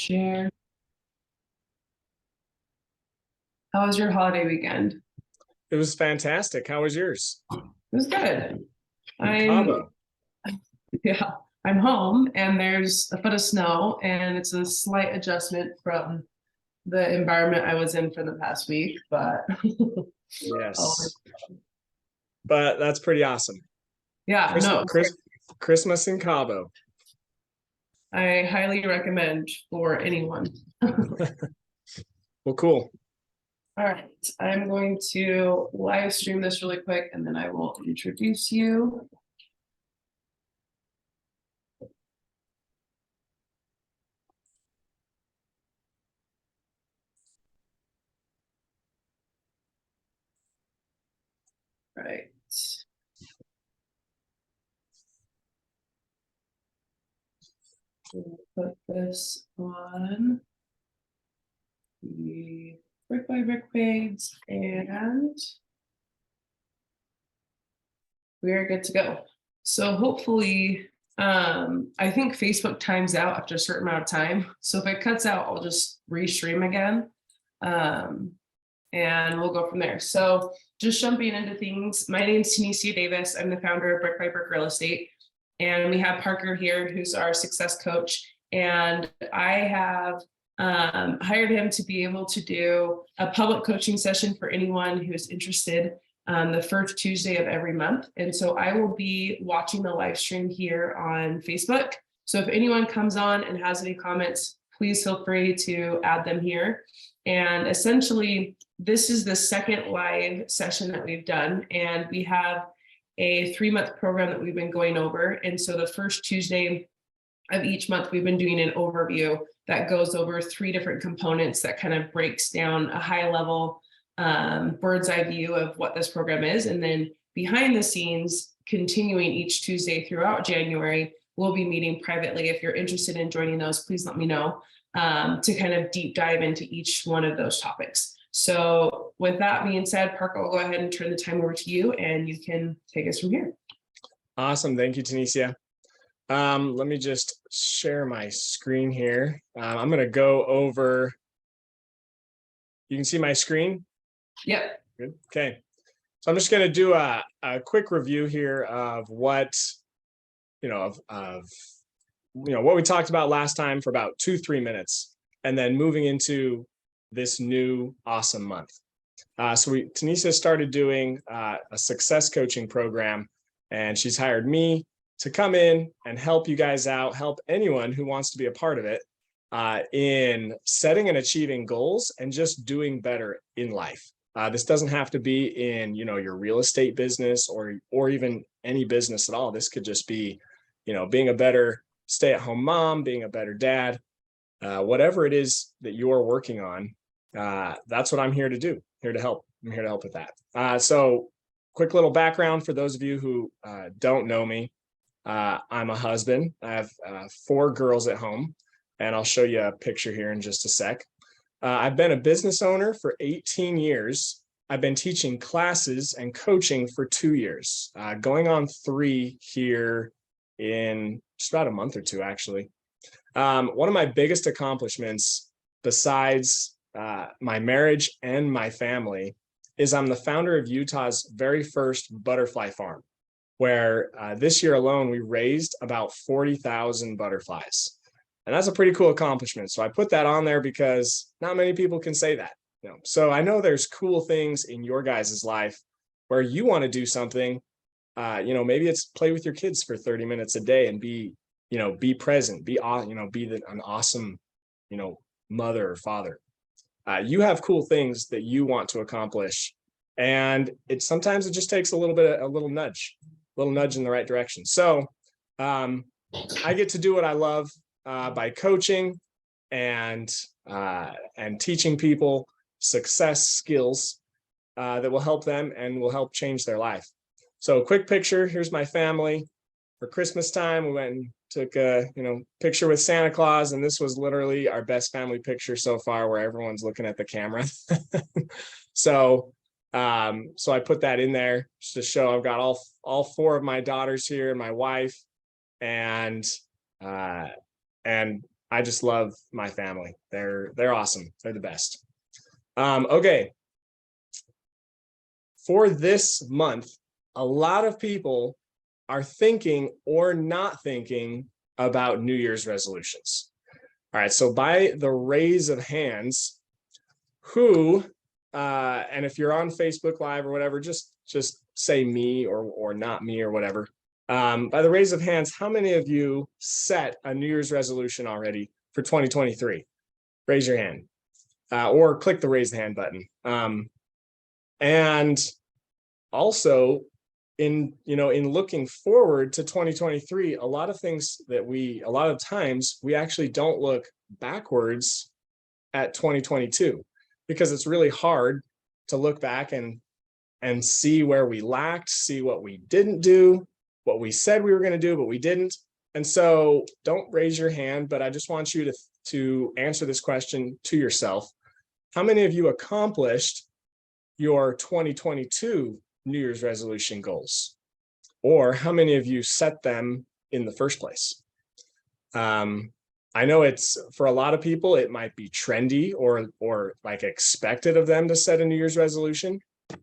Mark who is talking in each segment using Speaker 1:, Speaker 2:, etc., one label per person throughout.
Speaker 1: Share. How was your holiday weekend?
Speaker 2: It was fantastic. How was yours?
Speaker 1: It was good.
Speaker 2: In
Speaker 1: I'm
Speaker 2: Cabo.
Speaker 1: yeah, I'm home and there's a foot of snow and it's a slight adjustment from the environment I was in for the past week, but oh,
Speaker 2: Yes. But that's pretty awesome.
Speaker 1: yeah,
Speaker 2: Christmas,
Speaker 1: no,
Speaker 2: Christmas in Cabo.
Speaker 1: I highly recommend for anyone.
Speaker 2: Well, cool.
Speaker 1: All right, I'm going to live stream this really quick and then I will introduce you. Right. We'll put this on the brick by brick page and we are good to go. So hopefully, I think Facebook times out after a certain amount of time. So if it cuts out, I'll just restream again. Um, and we'll go from there. So just jumping into things, my name is Tanisha Davis. I'm the founder of Brick by Brick Real Estate. And we have Parker here, who's our success coach. And I have hired him to be able to do a public coaching session for anyone who's interested the first Tuesday of every month. And so I will be watching the live stream here on Facebook. So if anyone comes on and has any comments, please feel free to add them here. And essentially, this is the second live session that we've done, and we have a 3-month program that we've been going over. And so the first Tuesday of each month, we've been doing an overview that goes over 3 different components that kind of breaks down a high level bird's eye view of what this program is. And then behind the scenes, continuing each Tuesday throughout January, we'll be meeting privately. If you're interested in joining those, please let me know to kind of deep dive into each one of those topics. So with that being said, Parker, I'll go ahead and turn the time over to you and you can take us from here.
Speaker 2: Awesome. Thank you, Tanisha. Let me just share my screen here. I'm going to go over. You can see my screen?
Speaker 1: Yep.
Speaker 2: Good. Okay. So I'm just going to do a quick review here of what, what we talked about last time for about 2-3 minutes, and then moving into this new awesome month. So Tanisha started doing a success coaching program, and she's hired me to come in and help you guys out, help anyone who wants to be a part of it in setting and achieving goals and just doing better in life. This doesn't have to be in, your real estate business or even any business at all. This could just be, being a better stay-at-home mom, being a better dad, whatever it is that you're working on. That's what I'm here to do, here to help. I'm here to help with that. So quick little background for those of you who don't know me. I'm a husband. I have 4 girls at home, and I'll show you a picture here in just a sec. I've been a business owner for 18 years. I've been teaching classes and coaching for 2 years, going on 3 here in just about a month or 2, actually. One of my biggest accomplishments, besides my marriage and my family, is I'm the founder of Utah's very first butterfly farm, where this year alone, we raised about 40,000 butterflies. And that's a pretty cool accomplishment. So I put that on there because not many people can say that. So I know there's cool things in your guys' life where you want to do something. Maybe it's play with your kids for 30 minutes a day and be present, be an awesome, mother or father. You have cool things that you want to accomplish. And sometimes it just takes a little nudge in the right direction. So I get to do what I love by coaching and teaching people success skills that will help them and will help change their life. So quick picture, here's my family. For Christmas time, we went and took a picture with Santa Claus, and this was literally our best family picture so far, where everyone's looking at the camera. So I put that in there just to show I've got all 4 of my daughters here and my wife, and I just love my family. They're awesome. They're the best. Okay. For this month, a lot of people are thinking or not thinking about New Year's resolutions. All right, so by the raise of hands, who, and if you're on Facebook Live or whatever, just say me or not me or whatever. By the raise of hands, how many of you set a New Year's resolution already for 2023? Raise your hand, or click the raise the hand button. And also, in looking forward to 2023, a lot of times we actually don't look backwards at 2022, because it's really hard to look back and see where we lacked, see what we didn't do, what we said we were going to do, but we didn't. And so don't raise your hand, but I just want you to answer this question to yourself. How many of you accomplished your 2022 New Year's resolution goals? Or how many of you set them in the first place? I know it's, for a lot of people, it might be trendy or like expected of them to set a New Year's resolution,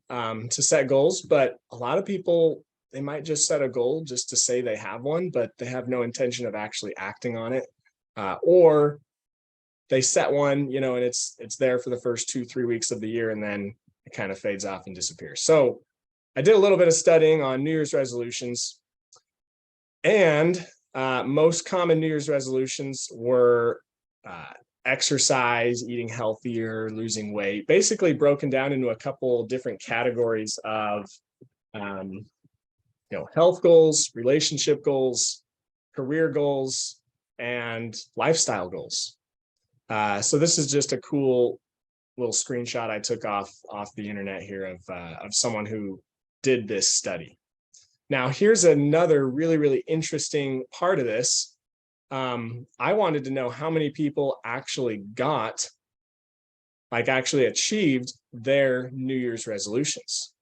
Speaker 2: to set goals, but a lot of people, they might just set a goal just to say they have one, but they have no intention of actually acting on it. Or they set one, and it's there for the first 2-3 weeks of the year, and then it kind of fades off and disappears. So I did a little bit of studying on New Year's resolutions, and most common New Year's resolutions were exercise, eating healthier, losing weight, basically broken down into a couple different categories of health goals, relationship goals, career goals, and lifestyle goals. So this is just a cool little screenshot I took off the internet here of someone who did this study. Now, here's another really, really interesting part of this. I wanted to know how many people actually achieved their New Year's resolutions.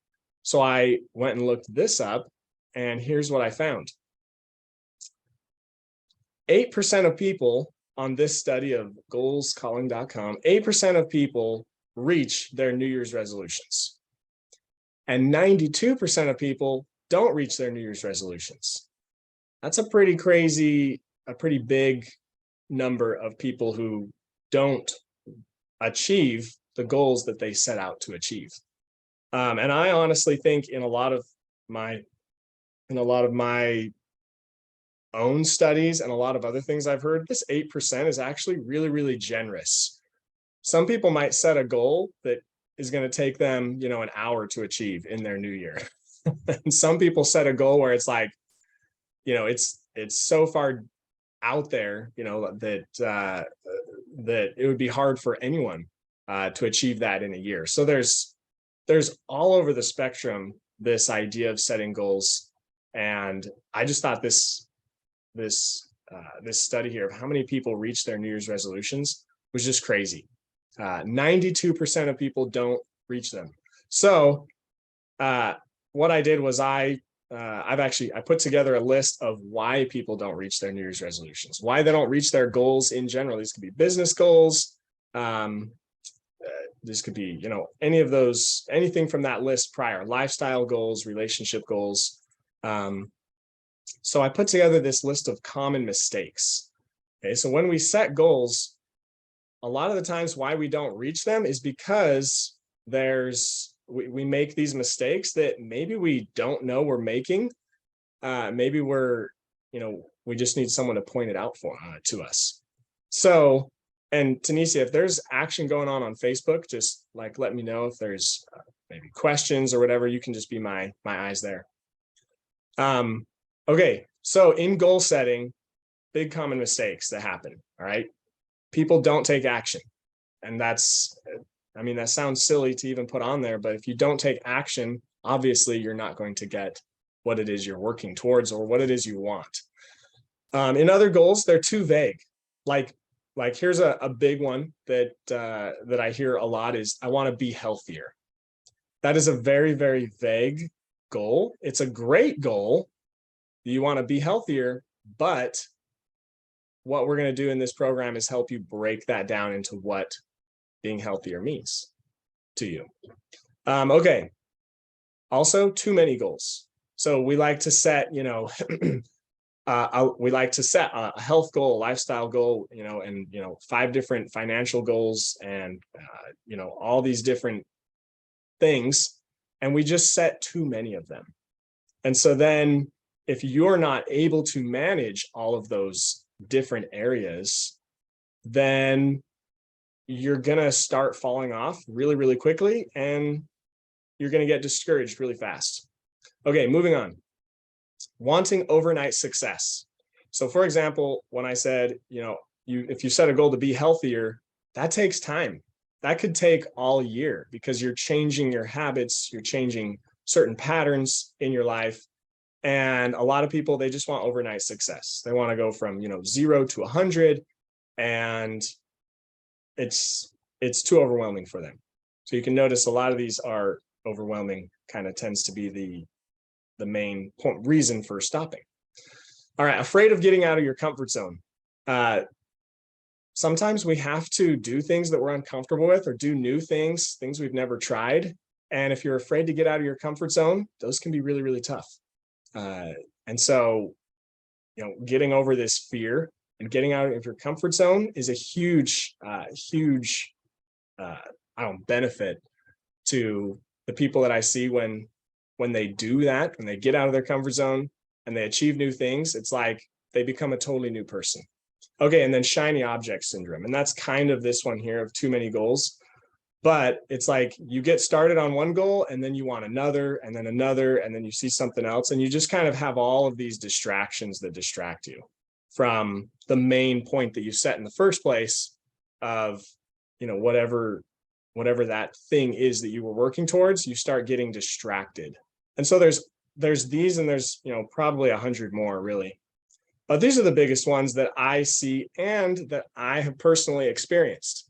Speaker 2: So I went and looked this up, and here's what I found. 8% of people on this study of goalscalling.com, 8% of people reach their New Year's resolutions. And 92% of people don't reach their New Year's resolutions. That's a pretty big number of people who don't achieve the goals that they set out to achieve. And I honestly think in a lot of my own studies and a lot of other things I've heard, this 8% is actually really, really generous. Some people might set a goal that is going to take them, an hour to achieve in their new year. And some people set a goal where it's like, it's so far out there, that it would be hard for anyone to achieve that in a year. So there's all over the spectrum this idea of setting goals, and I just thought this study here of how many people reach their New Year's resolutions was just crazy. 92% of people don't reach them. So what I did was I put together a list of why people don't reach their New Year's resolutions, why they don't reach their goals in general. These could be business goals. This could be, any of those, anything from that list prior, lifestyle goals, relationship goals. So I put together this list of common mistakes. Okay, so when we set goals, a lot of the times why we don't reach them is because we make these mistakes that maybe we don't know we're making. Maybe we just need someone to point it out to us. So, and Tanisha, if there's action going on Facebook, just let me know if there's maybe questions or whatever. You can just be my eyes there. Okay, so in goal setting, big common mistakes that happen. All right, people don't take action, and that sounds silly to even put on there, but if you don't take action, obviously you're not going to get what it is you're working towards or what it is you want. In other goals, they're too vague. Like here's a big one that I hear a lot is, I want to be healthier. That is a very, very vague goal. It's a great goal. You want to be healthier, but what we're going to do in this program is help you break that down into what being healthier means to you. Okay. Also, too many goals. So we like to set, we like to set a health goal, a lifestyle goal, and 5 different financial goals, and all these different things, and we just set too many of them. And so then if you're not able to manage all of those different areas, then you're gonna start falling off really, really quickly, and you're gonna get discouraged really fast. Okay, moving on. Wanting overnight success. So for example, when I said, if you set a goal to be healthier, that takes time. That could take all year, because you're changing your habits, you're changing certain patterns in your life. And a lot of people, they just want overnight success. They want to go from, 0 to 100, and it's too overwhelming for them. So you can notice a lot of these are overwhelming, kind of tends to be the main reason for stopping. All right, afraid of getting out of your comfort zone. Sometimes we have to do things that we're uncomfortable with, or do new things we've never tried. And if you're afraid to get out of your comfort zone, those can be really, really tough. And so, getting over this fear and getting out of your comfort zone is a huge benefit to the people that I see when they do that, when they get out of their comfort zone and they achieve new things. It's like they become a totally new person. Okay, and then shiny object syndrome. And that's kind of this one here of too many goals. But it's like you get started on one goal, and then you want another, and then another, and then you see something else, and you just kind of have all of these distractions that distract you from the main point that you set in the first place of, whatever that thing is that you were working towards. You start getting distracted. And so there's these, and there's, probably 100 more really. But these are the biggest ones that I see and that I have personally experienced.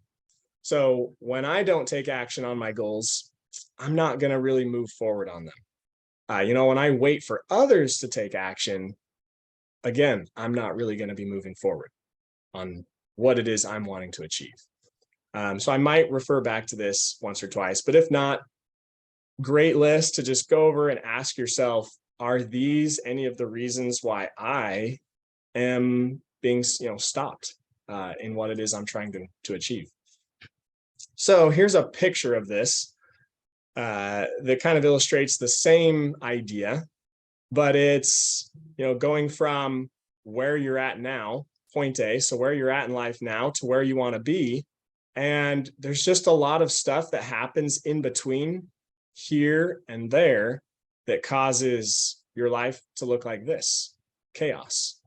Speaker 2: So when I don't take action on my goals, I'm not going to really move forward on them. When I wait for others to take action, again, I'm not really going to be moving forward on what it is I'm wanting to achieve. So I might refer back to this once or twice, but if not, great list to just go over and ask yourself, are these any of the reasons why I am being, stopped in what it is I'm trying to achieve? So here's a picture of this that kind of illustrates the same idea, but it's, going from where you're at now, point A, so where you're at in life now, to where you want to be. And there's just a lot of stuff that happens in between here and there that causes your life to look like this: chaos,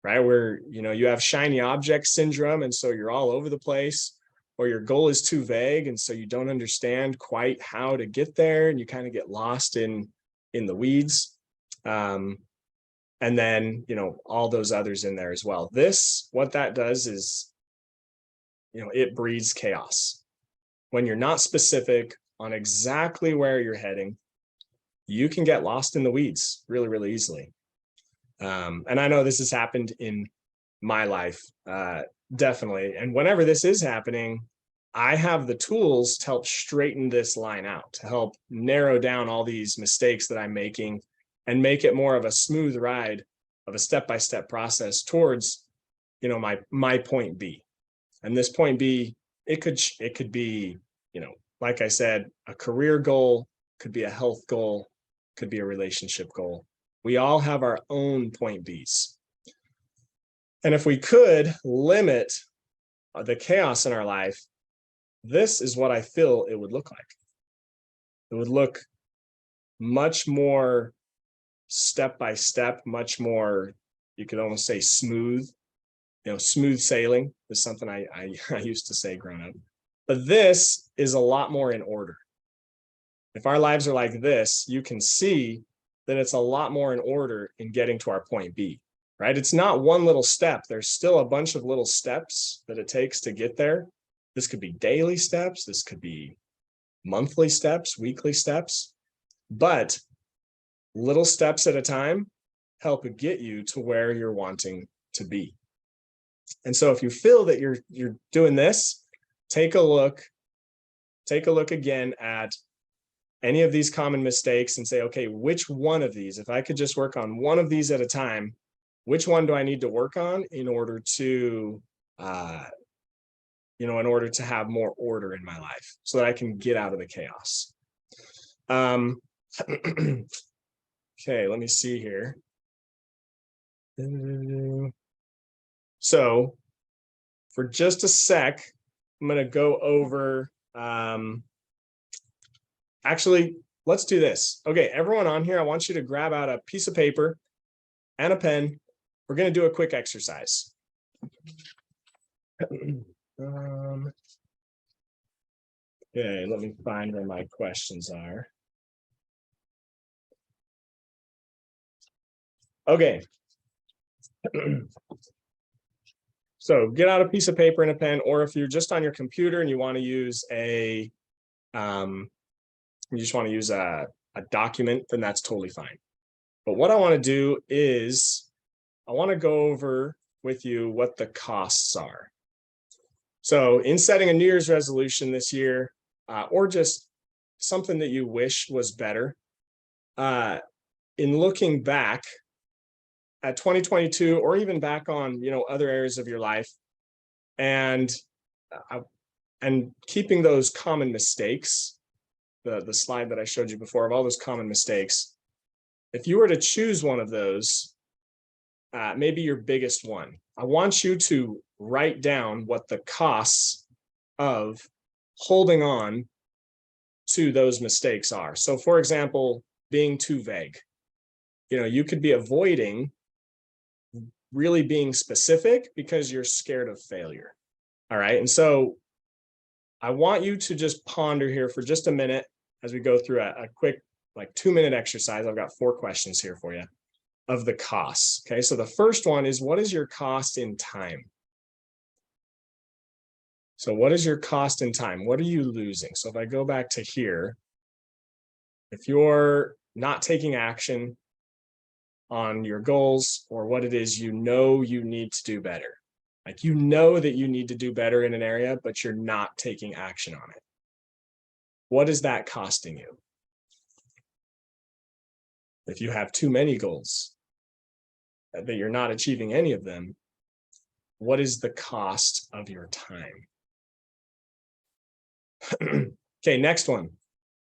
Speaker 2: right? Where, you have shiny object syndrome, and so you're all over the place, or your goal is too vague, and so you don't understand quite how to get there, and you kind of get lost in the weeds. And then, all those others in there as well. What that does is, it breeds chaos. When you're not specific on exactly where you're heading, you can get lost in the weeds really, really easily. And I know this has happened in my life, definitely. And whenever this is happening, I have the tools to help straighten this line out, to help narrow down all these mistakes that I'm making and make it more of a smooth ride, of a step-by-step process towards, my point B. And this point B, it could be, like I said, a career goal, could be a health goal, could be a relationship goal. We all have our own point Bs. And if we could limit the chaos in our life, this is what I feel it would look like. It would look much more step by step, much more, you could almost say smooth. Smooth sailing is something I used to say growing up. But this is a lot more in order. If our lives are like this, you can see that it's a lot more in order in getting to our point B, right? It's not one little step. There's still a bunch of little steps that it takes to get there. This could be daily steps. This could be monthly steps, weekly steps, but little steps at a time help get you to where you're wanting to be. And so if you feel that you're doing this, take a look again at any of these common mistakes and say, okay, which one of these, if I could just work on one of these at a time, which one do I need to work on in order to, in order to have more order in my life so that I can get out of the chaos. Okay, let me see here. So for just a sec, I'm going to go over, actually, let's do this. Okay, everyone on here, I want you to grab out a piece of paper and a pen. We're going to do a quick exercise. Okay, let me find where my questions are. Okay. So get out a piece of paper and a pen, or if you're just on your computer and you want to use a document, then that's totally fine. But what I want to do is I want to go over with you what the costs are. So in setting a New Year's resolution this year, or just something that you wish was better, in looking back at 2022, or even back on, other areas of your life, and keeping those common mistakes, the slide that I showed you before of all those common mistakes, if you were to choose one of those, maybe your biggest one, I want you to write down what the costs of holding on to those mistakes are. So for example, being too vague. You could be avoiding really being specific because you're scared of failure. All right. And so I want you to just ponder here for just a minute as we go through a quick, 2-minute exercise. I've got 4 questions here for you of the costs. Okay. So the first one is, what is your cost in time? So what is your cost in time? What are you losing? So if I go back to here, if you're not taking action on your goals or what it is you need to do better, that you need to do better in an area, but you're not taking action on it, what is that costing you? If you have too many goals that you're not achieving any of them, what is the cost of your time? Okay, next one.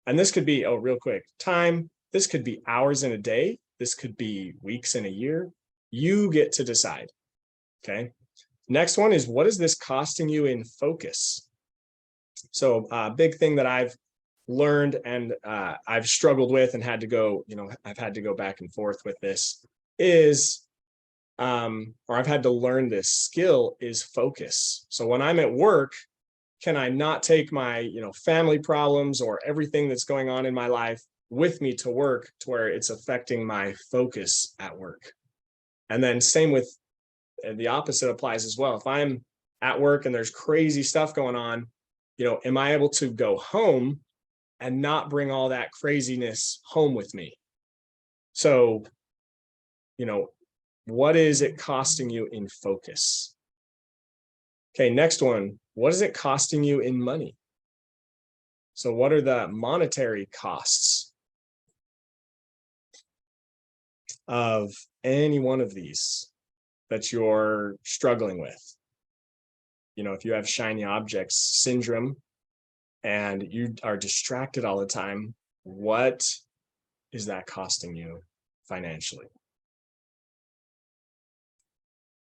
Speaker 2: And this could be, real quick, time. This could be hours in a day. This could be weeks in a year. You get to decide. Okay. Next one is, what is this costing you in focus? So a big thing that I've learned and I've struggled with and had to go, I've had to go back and forth with this is, or I've had to learn this skill is focus. So when I'm at work, can I not take my, family problems or everything that's going on in my life with me to work to where it's affecting my focus at work? And then same with the opposite applies as well. If I'm at work and there's crazy stuff going on, am I able to go home and not bring all that craziness home with me? So, what is it costing you in focus? Okay, next one. What is it costing you in money? So what are the monetary costs of any one of these that you're struggling with? If you have shiny objects syndrome and you are distracted all the time, what is that costing you financially?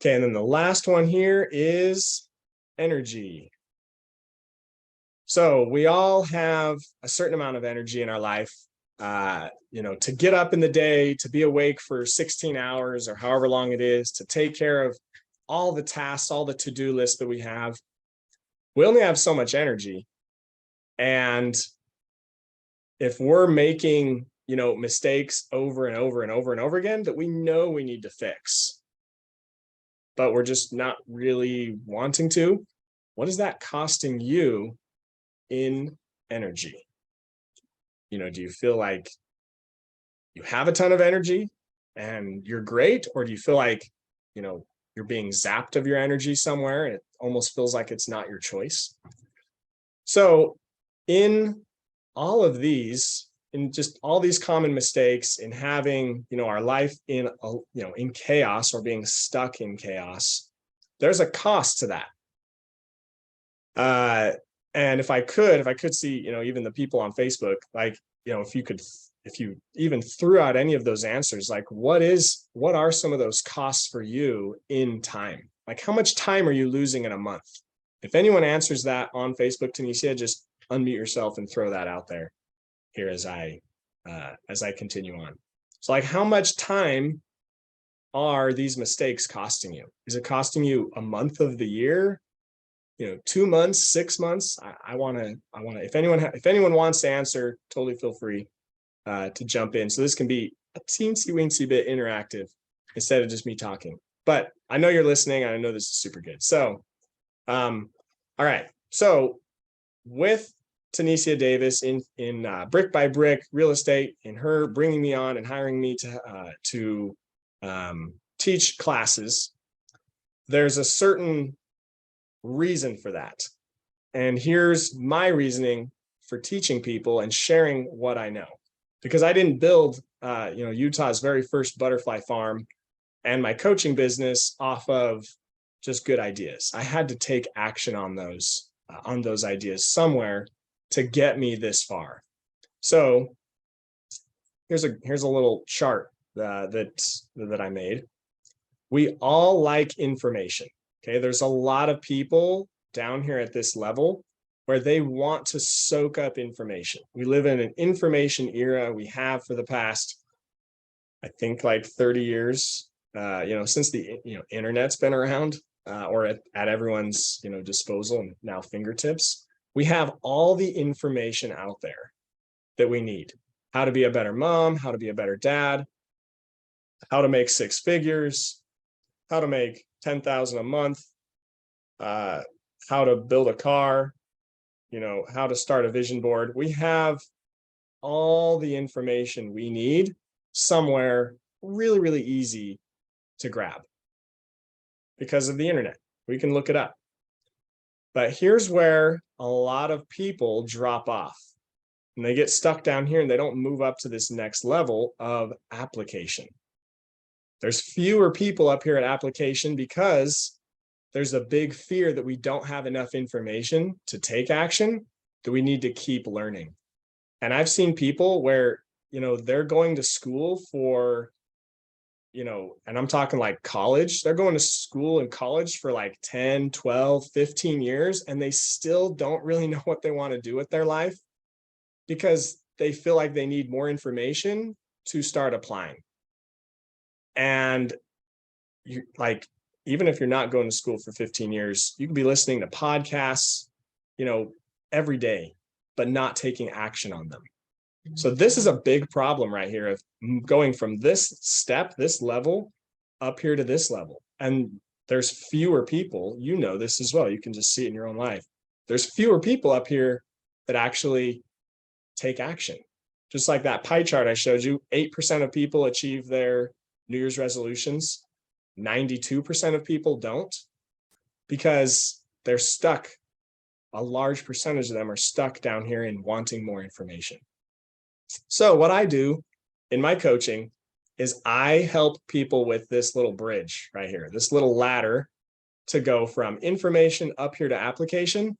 Speaker 2: Okay, and then the last one here is energy. So we all have a certain amount of energy in our life, to get up in the day, to be awake for 16 hours or however long it is, to take care of all the tasks, all the to-do lists that we have. We only have so much energy. And if we're making, mistakes over and over and over and over again that we know we need to fix, but we're just not really wanting to, what is that costing you in energy? Do you feel like you have a ton of energy and you're great, or do you feel like you're being zapped of your energy somewhere, and it almost feels like it's not your choice. So in all of these, in just all these common mistakes, in having, our life in in chaos or being stuck in chaos, there's a cost to that. And if I could see, even the people on Facebook, like, if you even threw out any of those answers, like what are some of those costs for you in time? Like how much time are you losing in a month? If anyone answers that on Facebook, Tanisha, just unmute yourself and throw that out there here as I continue on. So like how much time are these mistakes costing you? Is it costing you a month of the year? 2 months, 6 months? I want to, if anyone wants to answer, totally feel free to jump in. So this can be a teensy weensy bit interactive instead of just me talking, but I know you're listening and I know this is super good. So, all right. So with Tanisha Davis in Brick by Brick Real Estate, and her bringing me on and hiring me to teach classes, there's a certain reason for that. And here's my reasoning for teaching people and sharing what I know, because I didn't build Utah's very first butterfly farm and my coaching business off of just good ideas. I had to take action on those ideas somewhere to get me this far. So here's a little chart that I made. We all like information. Okay, there's a lot of people down here at this level where they want to soak up information. We live in an information era. We have for the past, I think, like 30 years, since the internet's been around, or at everyone's disposal and now fingertips. We have all the information out there that we need. How to be a better mom, how to be a better dad, how to make 6 figures, how to make 10,000 a month, how to build a car, how to start a vision board. We have all the information we need somewhere really, really easy to grab because of the internet. We can look it up. But here's where a lot of people drop off and they get stuck down here and they don't move up to this next level of application. There's fewer people up here at application because there's a big fear that we don't have enough information to take action, that we need to keep learning. And I've seen people where, they're going to school for, and I'm talking like college, they're going to school and college for like 10, 12, 15 years, and they still don't really know what they want to do with their life because they feel like they need more information to start applying. And even if you're not going to school for 15 years, you can be listening to podcasts, every day, but not taking action on them. So this is a big problem right here of going from this level up here to this level. And there's fewer people, this as well. You can just see it in your own life. There's fewer people up here that actually take action. Just like that pie chart I showed you, 8% of people achieve their New Year's resolutions. 92% of people don't, because they're stuck. A large percentage of them are stuck down here in wanting more information. So what I do in my coaching is I help people with this little bridge right here, this little ladder to go from information up here to application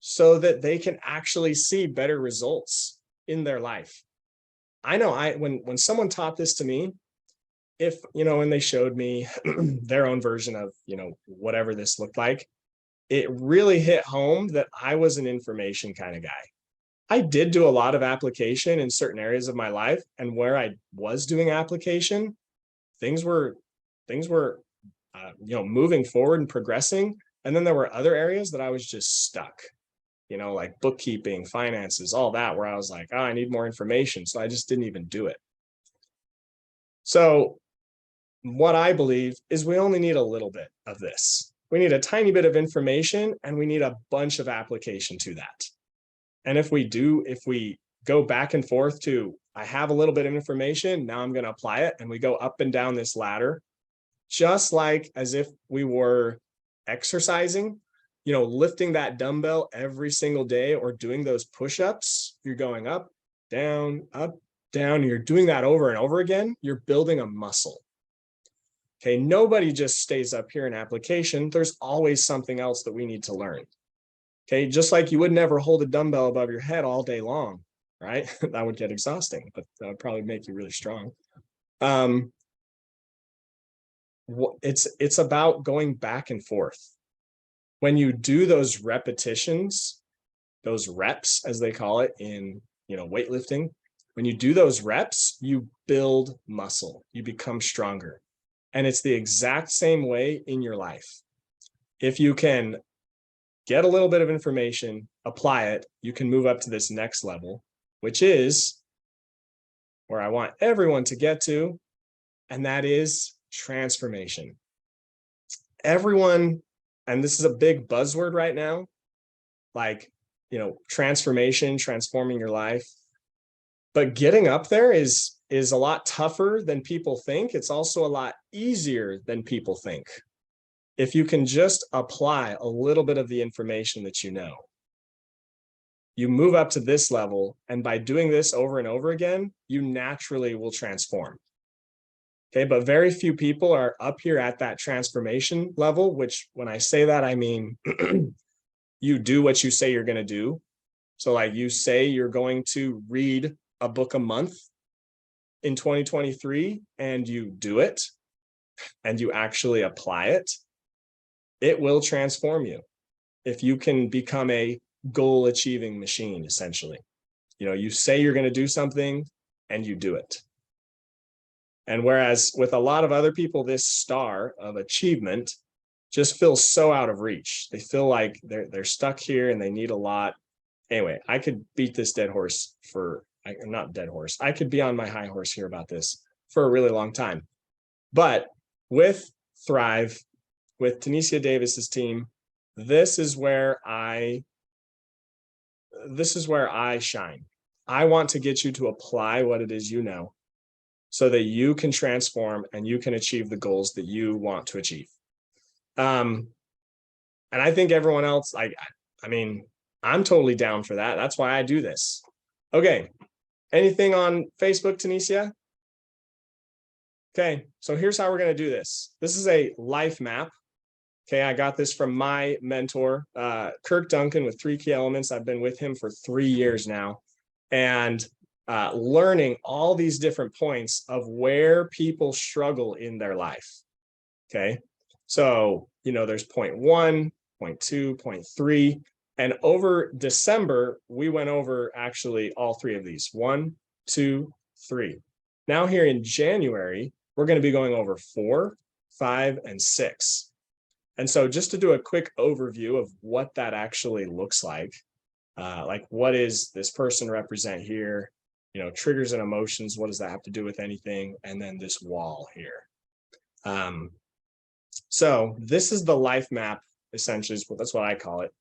Speaker 2: so that they can actually see better results in their life. I know when someone taught this to me, when they showed me their own version of, whatever this looked like, it really hit home that I was an information kind of guy. I did do a lot of application in certain areas of my life, and where I was doing application, things were moving forward and progressing. And then there were other areas that I was just stuck, like bookkeeping, finances, all that, where I was like, I need more information. So I just didn't even do it. So what I believe is we only need a little bit of this. We need a tiny bit of information and we need a bunch of application to that. And if we go back and forth to, I have a little bit of information, now I'm going to apply it, and we go up and down this ladder, just like as if we were exercising, lifting that dumbbell every single day or doing those push-ups. You're going up, down, you're doing that over and over again. You're building a muscle. Okay, nobody just stays up here in application. There's always something else that we need to learn. Okay, just like you would never hold a dumbbell above your head all day long, right? That would get exhausting, but that would probably make you really strong. It's about going back and forth. When you do those repetitions, those reps, as they call it in weightlifting, when you do those reps, you build muscle, you become stronger. And it's the exact same way in your life. If you can get a little bit of information, apply it, you can move up to this next level, which is where I want everyone to get to, and that is transformation. Everyone, and this is a big buzzword right now, like, transformation, transforming your life. But getting up there is a lot tougher than people think. It's also a lot easier than people think. If you can just apply a little bit of the information that you move up to this level, and by doing this over and over again, you naturally will transform. Okay, but very few people are up here at that transformation level, which when I say that, I mean, you do what you say you're going to do. So like you say you're going to read a book a month in 2023 and you do it and you actually apply it, it will transform you. If you can become a goal achieving machine, essentially, you say you're going to do something and you do it. And whereas with a lot of other people, this star of achievement just feels so out of reach. They feel like they're stuck here and they need a lot. Anyway, I could beat this dead horse not dead horse. I could be on my high horse here about this for a really long time. But with Thrive, with Tanisha Davis's team, this is where I shine. I want to get you to apply what it is so that you can transform and you can achieve the goals that you want to achieve. And I think everyone else, I'm totally down for that. That's why I do this. Okay. Anything on Facebook, Tanisha? Okay. So here's how we're going to do this. This is a life map. Okay. I got this from my mentor, Kirk Duncan with 3 Key Elements. I've been with him for 3 years now. And learning all these different points of where people struggle in their life. Okay. So, there's point 1, point 2, point 3. And over December, we went over actually all 3 of these. 1, 2, 3. Now here in January, we're going to be going over 4, 5, and 6. And so just to do a quick overview of what that actually looks like what is this person represent here? Triggers and emotions, what does that have to do with anything? And then this wall here. So this is the life map, essentially, that's what I call it,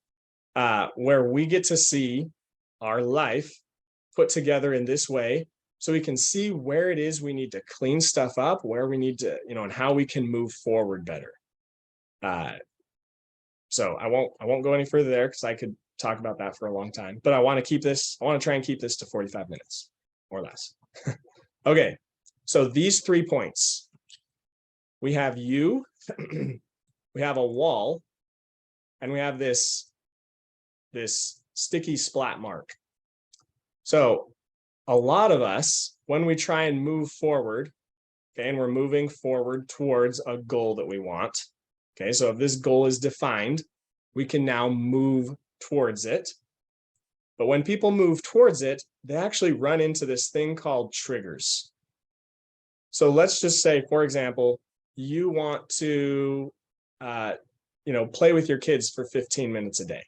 Speaker 2: where we get to see our life put together in this way so we can see where it is we need to clean stuff up, where we need to, and how we can move forward better. So I won't go any further there because I could talk about that for a long time, but I want to try and keep this to 45 minutes or less. Okay. So these 3 points, we have you, we have a wall, and we have this sticky splat mark. So a lot of us, when we try and move forward, okay, and we're moving forward towards a goal that we want. Okay, so if this goal is defined, we can now move towards it. But when people move towards it, they actually run into this thing called triggers. So let's just say, for example, you want to, play with your kids for 15 minutes a day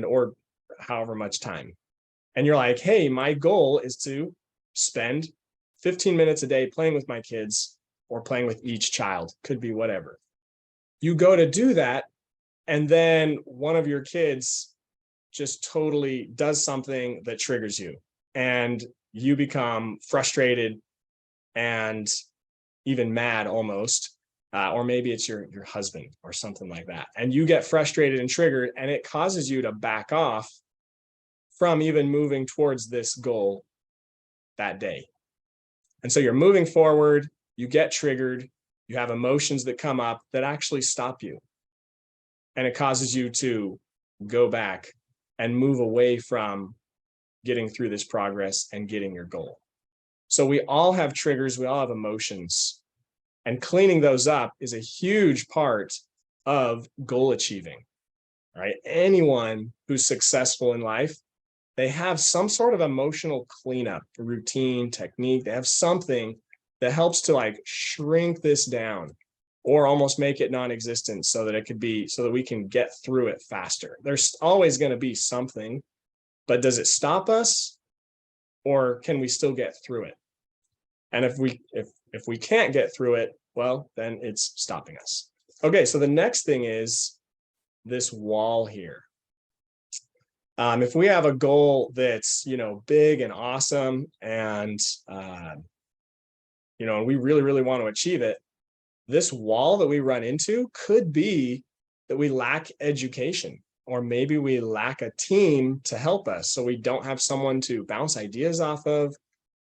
Speaker 2: or however much time. And you're like, hey, my goal is to spend 15 minutes a day playing with my kids or playing with each child, could be whatever. You go to do that, and then one of your kids just totally does something that triggers you, and you become frustrated and even mad almost, or maybe it's your husband or something like that. And you get frustrated and triggered, and it causes you to back off from even moving towards this goal that day. And so you're moving forward, you get triggered, you have emotions that come up that actually stop you. And it causes you to go back and move away from getting through this progress and getting your goal. So we all have triggers, we all have emotions, and cleaning those up is a huge part of goal achieving, right? Anyone who's successful in life, they have some sort of emotional cleanup routine, technique. They have something that helps to like shrink this down or almost make it non-existent so that it could be, so that we can get through it faster. There's always going to be something, but does it stop us, or can we still get through it? And if we can't get through it, well, then it's stopping us. Okay, so the next thing is this wall here. If we have a goal that's, big and awesome, and and we really, really want to achieve it, this wall that we run into could be that we lack education, or maybe we lack a team to help us. So we don't have someone to bounce ideas off of,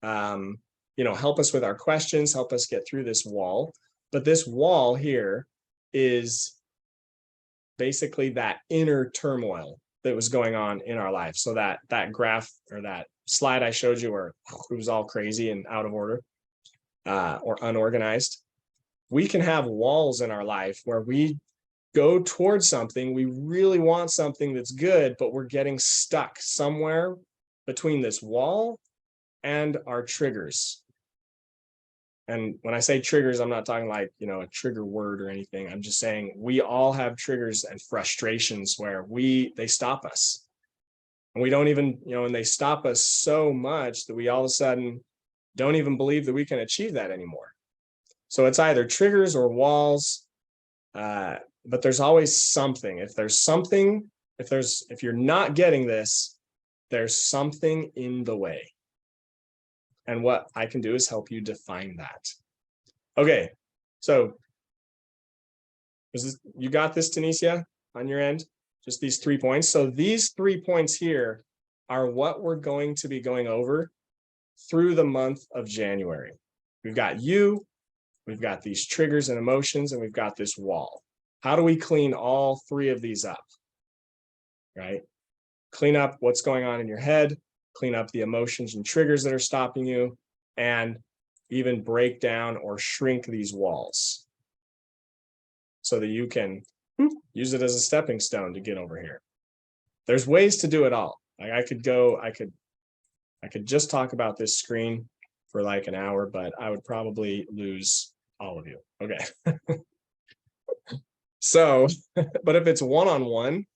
Speaker 2: help us with our questions, help us get through this wall. But this wall here is basically that inner turmoil that was going on in our life. So that graph or that slide I showed you where it was all crazy and out of order or unorganized. We can have walls in our life where we go towards something, we really want something that's good, but we're getting stuck somewhere between this wall and our triggers. And when I say triggers, I'm not talking like, a trigger word or anything. I'm just saying we all have triggers and frustrations where they stop us. And we don't even, and they stop us so much that we all of a sudden don't even believe that we can achieve that anymore. So it's either triggers or walls, but there's always something. If you're not getting this, there's something in the way. And what I can do is help you define that. Okay, so you got this, Tanisha, on your end? Just these 3 points. So these 3 points here are what we're going to be going over through the month of January. We've got we've got these triggers and emotions, and we've got this wall. How do we clean all 3 of these up? Right? Clean up what's going on in your head, clean up the emotions and triggers that are stopping you, and even break down or shrink these walls so that you can use it as a stepping stone to get over here. There's ways to do it all. Like I could just talk about this screen for like an hour, but I would probably lose all of you. Okay. So, but if it's one-on-one,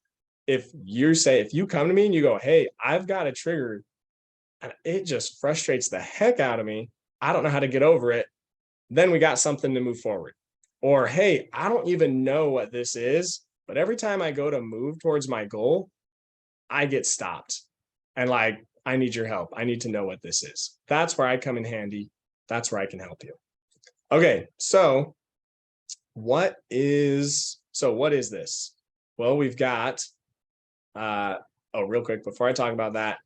Speaker 2: if you come to me and you go, hey, I've got a trigger and it just frustrates the heck out of me, I don't know how to get over it, then we got something to move forward. Or, hey, I don't even know what this is, but every time I go to move towards my goal, I get stopped. And like, I need your help. I need to know what this is. That's where I come in handy. That's where I can help you. Okay, so what is this? Well, we've got, real quick, before I talk about that,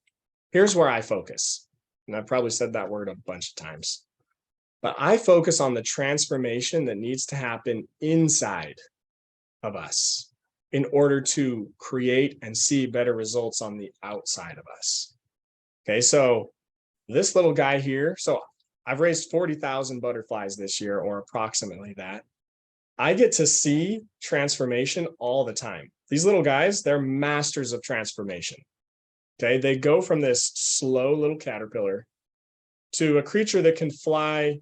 Speaker 2: here's where I focus. And I've probably said that word a bunch of times, but I focus on the transformation that needs to happen inside of us in order to create and see better results on the outside of us. Okay, so this little guy here, so I've raised 40,000 butterflies this year, or approximately that. I get to see transformation all the time. These little guys, they're masters of transformation. Okay, they go from this slow little caterpillar to a creature that can fly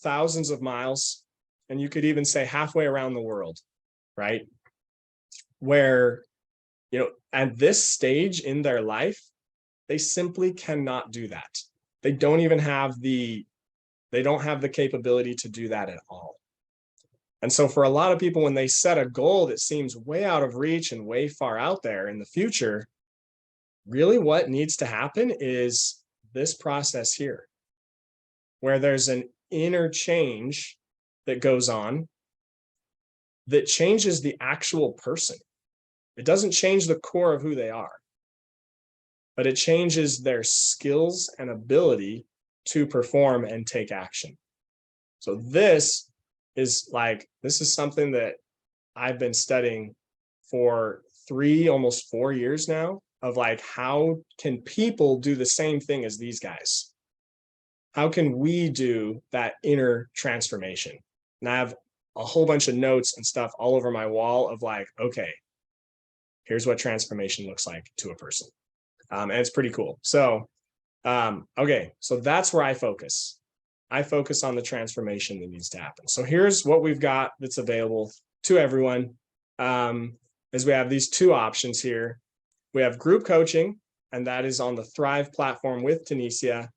Speaker 2: thousands of miles, and you could even say halfway around the world, right? Where, at this stage in their life, they simply cannot do that. They don't have the capability to do that at all. And so for a lot of people, when they set a goal that seems way out of reach and way far out there in the future, really what needs to happen is this process here, where there's an inner change that goes on that changes the actual person. It doesn't change the core of who they are, but it changes their skills and ability to perform and take action. So this is something that I've been studying for 3, almost 4 years now, of like, how can people do the same thing as these guys? How can we do that inner transformation? And I have a whole bunch of notes and stuff all over my wall of like, okay, here's what transformation looks like to a person. And it's pretty cool. So, okay, so that's where I focus. I focus on the transformation that needs to happen. So here's what we've got that's available to everyone. Is we have these 2 options here. We have group coaching, and that is on the Thrive platform with Tunisia.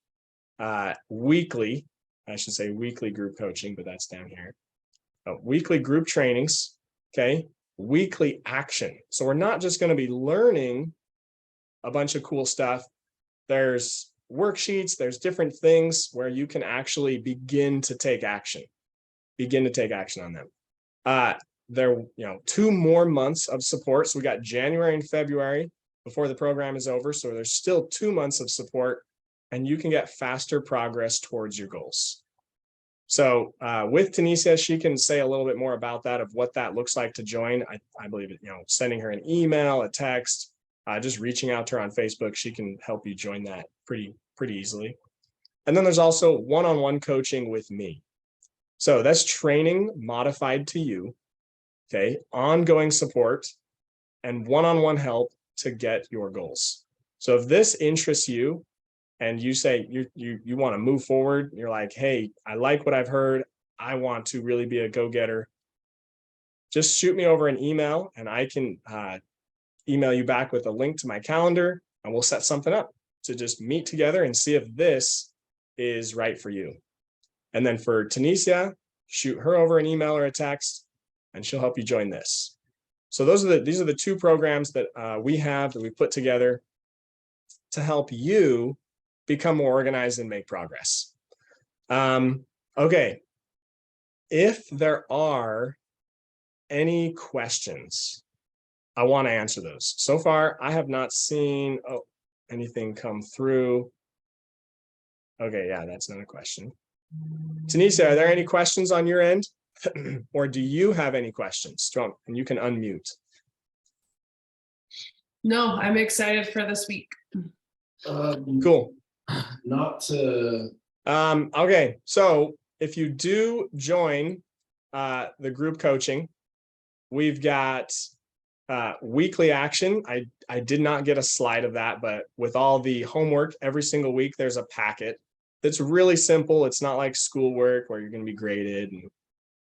Speaker 2: Weekly, I should say weekly group coaching, but that's down here. Weekly group trainings, okay? Weekly action. So we're not just going to be learning a bunch of cool stuff. There's worksheets, there's different things where you can actually begin to take action on them. There, 2 more months of support. So we got January and February before the program is over. So there's still 2 months of support, and you can get faster progress towards your goals. So with Tunisia, she can say a little bit more about that, of what that looks like to join. I believe it, sending her an email, a text, just reaching out to her on Facebook, she can help you join that pretty easily. And then there's also one-on-one coaching with me. So that's training modified to you, okay? Ongoing support and one-on-one help to get your goals. So if this interests you, and you say you want to move forward, you're like, hey, I like what I've heard, I want to really be a go-getter, just shoot me over an email, and I can email you back with a link to my calendar, and we'll set something up to just meet together and see if this is right for you. And then for Tunisia, shoot her over an email or a text, and she'll help you join this. So these are the 2 programs that we have, that we put together to help you become more organized and make progress. Okay, if there are any questions, I want to answer those. So far, I have not seen anything come through. Okay, yeah, that's not a question. Tunisia, are there any questions on your end? Or do you have any questions? And you can unmute.
Speaker 1: No, I'm excited for this week.
Speaker 2: Cool.
Speaker 3: Okay,
Speaker 2: so if you do join the group coaching, we've got weekly action. I did not get a slide of that, but with all the homework, every single week there's a packet that's really simple. It's not like schoolwork where you're going to be graded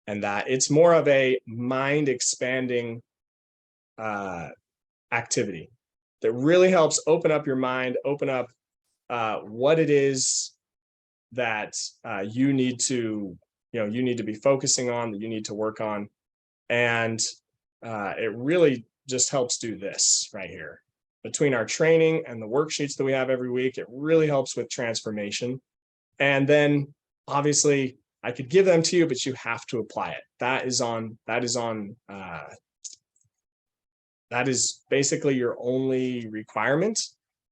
Speaker 2: and that. It's more of a mind expanding activity that really helps open up your mind, open up what it is that you need to be focusing on, that you need to work on. And it really just helps do this right here. Between our training and the worksheets that we have every week, it really helps with transformation. And then obviously I could give them to you, but you have to apply it. That is basically your only requirement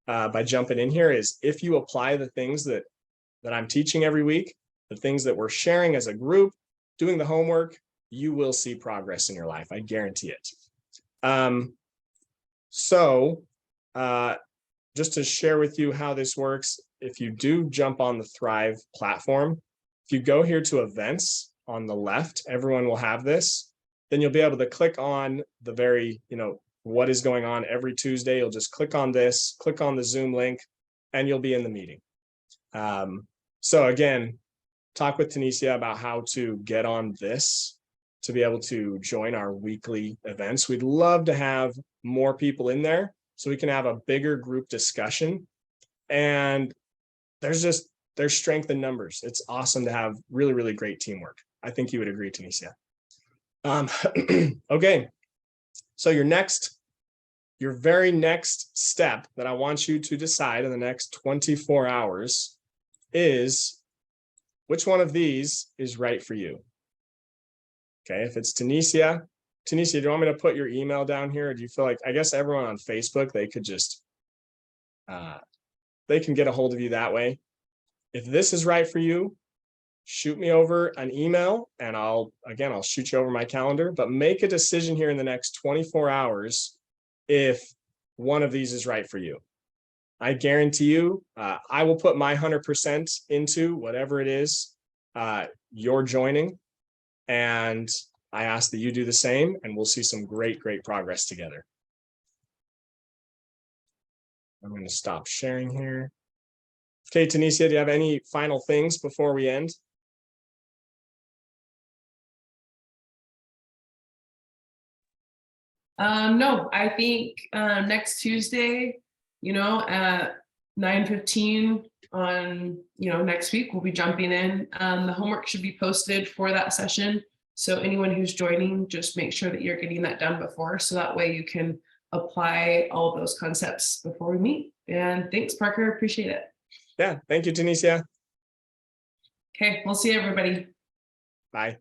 Speaker 2: by jumping in here, is if you apply the things that I'm teaching every week, the things that we're sharing as a group, doing the homework, you will see progress in your life. I guarantee it. Just to share with you how this works, if you do jump on the Thrive platform, if you go here to events on the left, everyone will have this, then you'll be able to click on the very, what is going on every Tuesday. You'll just click on this, click on the Zoom link, and you'll be in the meeting. So again, talk with Tunisia about how to get on this to be able to join our weekly events. We'd love to have more people in there so we can have a bigger group discussion. And there's strength in numbers. It's awesome to have really, really great teamwork. I think you would agree, Tunisia. Okay, so your very next step that I want you to decide in the next 24 hours is which one of these is right for you? Okay, if it's Tunisia, do you want me to put your email down here? Or do you feel like, I guess everyone on Facebook, they could just, they can get a hold of you that way. If this is right for you, shoot me over an email and I'll shoot you over my calendar, but make a decision here in the next 24 hours if one of these is right for you. I guarantee you, I will put my 100% into whatever it is you're joining. And I ask that you do the same, and we'll see some great progress together. I'm going to stop sharing here. Okay, Tunisia, do you have any final things before we end?
Speaker 1: No, I think next Tuesday, at 9:15 on, next week, we'll be jumping in. The homework should be posted for that session. So anyone who's joining, just make sure that you're getting that done before, so that way you can apply all of those concepts before we meet. And thanks, Parker. Appreciate it.
Speaker 2: Yeah, thank you, Tunisia.
Speaker 1: Okay, we'll see everybody.
Speaker 2: Bye.